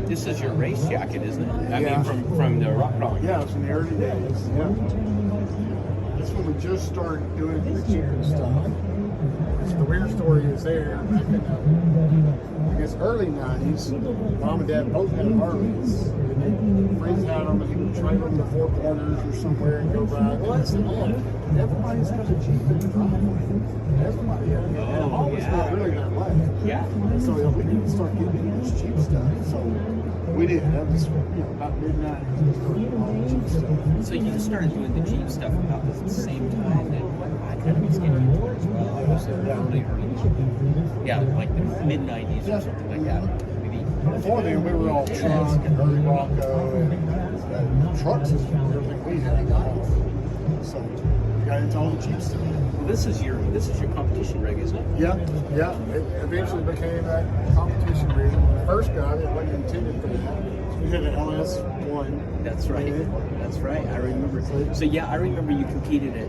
This is your race jacket, isn't it? I mean, from the rock crawling. Yeah, it's in the early days. Yeah. That's when we just started doing the cheaper stuff. So the weird story is there back in the, I guess, early 90s, Mom and Dad both had Harleys. And friends had them, and he would trade them to Four Corners or somewhere and go ride. Well, I said, man, everybody's got a Jeep in the driveway. Everybody had it. And Harley's not really that way. Yeah. So we need to start getting into this cheap stuff. So we did. That was about mid-90s. We started doing all the cheap stuff. So you started doing the Jeep stuff about the same time that I kind of was getting into it as well. I was early. Yeah, like the mid-90s or something like that. Maybe. Before then, we were all truck and early Rocco and trucks is everything we had. So we got into all the cheap stuff. Well, this is your competition rig, isn't it? Yeah. It eventually became that competition rig. When we first got it, it wasn't intended for that. We had an LS1. That's right. That's right. I remember. So yeah, I remember you competed at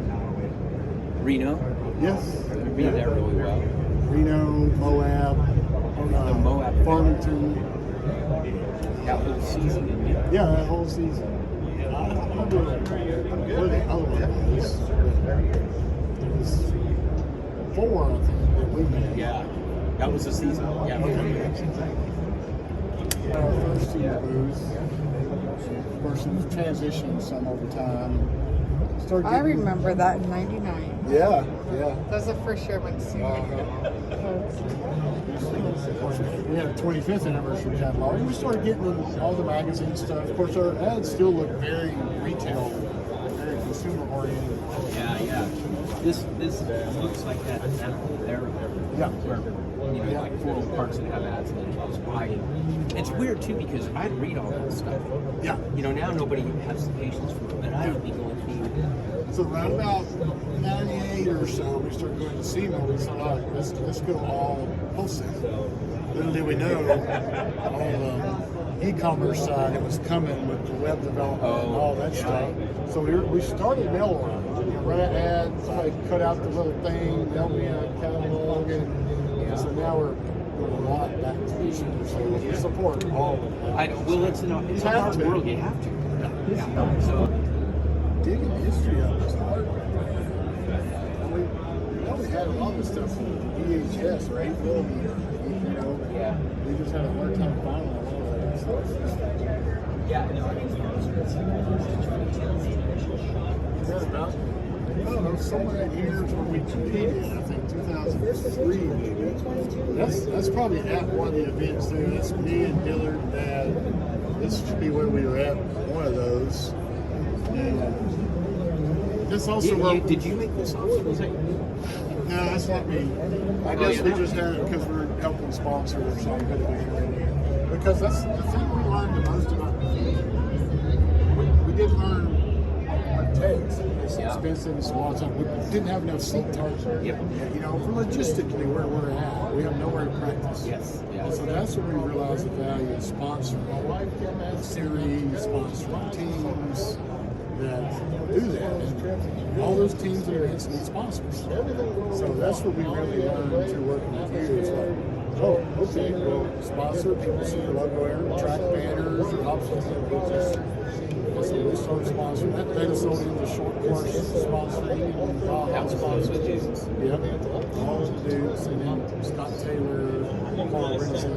Reno. Yes. I remember you there really well. Reno, Moab, The Moab. Farmington. That whole season, didn't you? Yeah, that whole season. I don't remember where the other one was. It was 4, I think, that we made. Yeah. That was the season. Yeah. Our first team booth. Of course, it was transitioning some over time. I remember that in '99. Yeah. That was the first year I went to SEMA. We had a 25th anniversary catalog. And we started getting in all the magazine stuff. Of course, our ads still look very retail, very consumer oriented. Yeah. This looks like that animal there. Yeah. Where, like 4 parks that have ads and then it's wide. It's weird too because I'd read all that stuff. Yeah. Now nobody has the patience for it, but I would be going through. So around about 98 or so, we started going to SEMA. We said, all right, let's go all wholesale. Little did we know, on the e-commerce side, it was coming with the web development and all that stuff. So we started mail order. Ran ads, somebody cut out the little thing, mailed me a catalog, and so now we're doing a lot back to the shooter. So we support all of that. I know. Well, it's a hard world. You have to. Yeah. So Digging the history of this hard. We had a lot of stuff from VHS or 8mm. yeah. We just had a hard time finding a lot of that stuff. Yeah. No, I mean, I don't know, some of that years when we competed, I think 2003 maybe. That's probably at one of the events there. That's me and Dillard and Dad. This should be where we were at one of those. And this also did you make this also? Was it? No, that's not me. I guess we just had it because we're helping sponsors or something. Because that's the thing we learned the most about competing. We did learn what it takes. It's expensive, it's a lot of time. We didn't have enough seat time. Yep. For logistically where we're at, we have nowhere to practice. Yes. So that's where we realized the value of sponsoring series, sponsoring teams that do that. And all those teams and events need sponsors. So that's what we really learned through working with you. It's like, oh, okay, well, sponsor, people see your logo there, track banners, or options and business. So we started sponsoring. That then sold into short course sponsoring and Baja sponsoring. Yep. All the dudes. And then Scott Taylor, Paul Renson,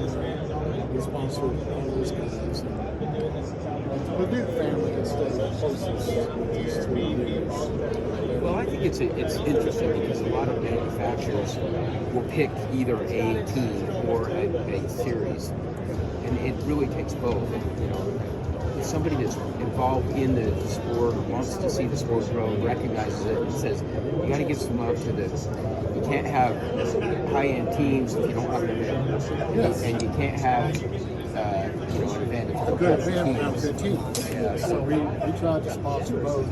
we sponsored all those guys. The Duke family has stayed closest these 2 years. Well, I think it's interesting because a lot of manufacturers will pick either a team or a series, and it really takes both. Somebody that's involved in the sport or wants to see the sport grow recognizes it and says, you got to give some love to this. You can't have high-end teams if you don't have an event. Yes. And you can't have an event if you don't have a good team. Yeah, so we tried to sponsor both.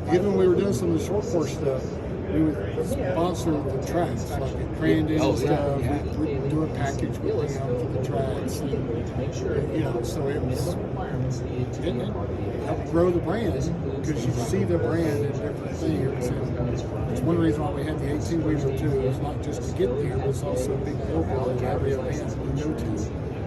Even when we were doing some of the short course stuff, we would sponsor the tracks, like at Crandon and stuff. We'd do a package with them for the tracks. And, so it helped grow the brand because you see the brand in different things. And it's one reason why we had the 18-wheeler too. It's not just to get there, but it's also a big billboard at every event we go to.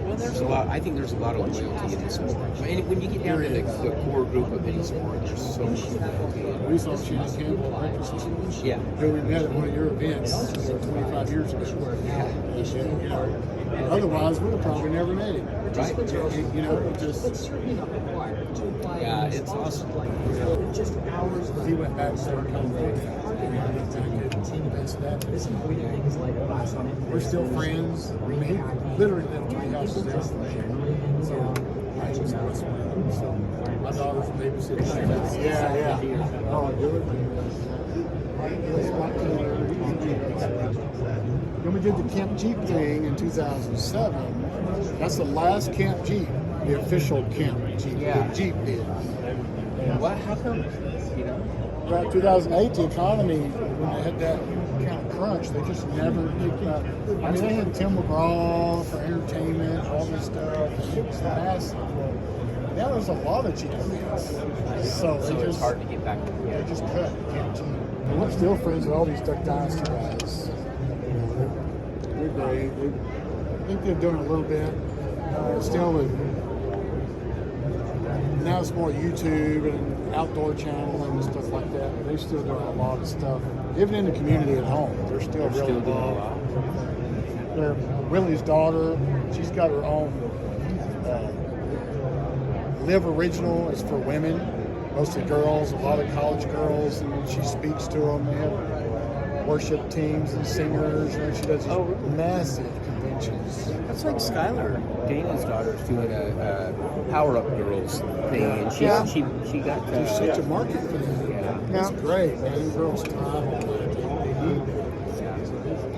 Well, there's a lot. I think there's a lot of loyalty in the sport. And when you get down to the core group of any sport, there's so much loyalty. We saw Shannon Campbell at breakfast this morning. Yeah. Who we met at one of your events 25 years ago. And, you know, otherwise, we would have probably never met him. Right. You know, just Yeah, it's awesome. he went back to Southern California. We're still friends. We literally live 3 houses down from here. So I was West Wind. So my daughter's babysitting. Yeah. Oh, do it. When we did the Camp Jeep thing in 2007, that's the last Camp Jeep, the official Camp Jeep. Yeah. The Jeep did. What? How come? You know? About 2008, the economy, when they had that kind of crunch, they just never picked up. I mean, they had Tim McGraw for entertainment, all this stuff. It was massive. Now there's a lot of Jeep events. So It's hard to get back to they just cut Camp Jeep. And we're still friends with all these Duck Dynasty guys. You know, they're great. I think they're doing a little bit. Still with, now it's more YouTube and outdoor channel and stuff like that. But they're still doing a lot of stuff. Even in the community at home, they're still really doing a involved. lot. Willie's daughter, she's got her own Live Original. It's for women, mostly girls, a lot of college girls, and she speaks to them. They have worship teams and singers, and she does these massive conventions. That's like Skylar, Dana's daughter's doing a Power Up Girls thing, and she got. There's such a market for that. Yeah. It's great, man. These girls thrive on that.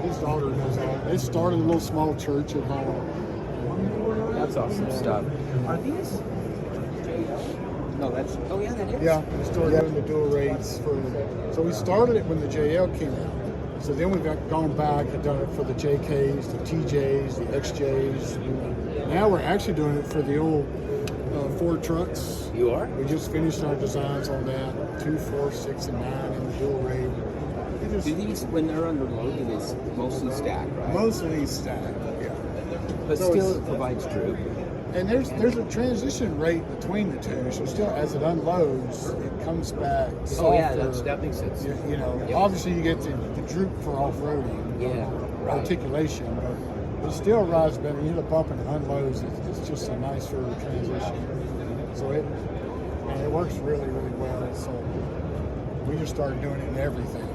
His daughter does all. They started a little small church at home. That's awesome stuff. Are these? No, that's. Oh yeah, that is. Yeah, we started doing the dual rates for. So we started it when the JL came out. So then we've gone back and done it for the JKs, the TJs, the XJs. Now we're actually doing it for the old Ford trucks. You are? We just finished our designs on that. 2, 4, 6, and 9 in the dual rate. Do these, when they're under load, do they mostly stack, right? Mostly stacked, yeah. But So still, it's- it provides droop. And there's a transition rate between the two. So still, as it unloads, it comes back softer. Oh yeah, that makes sense. You know, Yep. obviously you get the droop for off-roading, Yeah, right. articulation, but it still rides better. You hit a bump and it unloads. It's just a nicer transition. So it works really, really well. So we just started doing it in everything.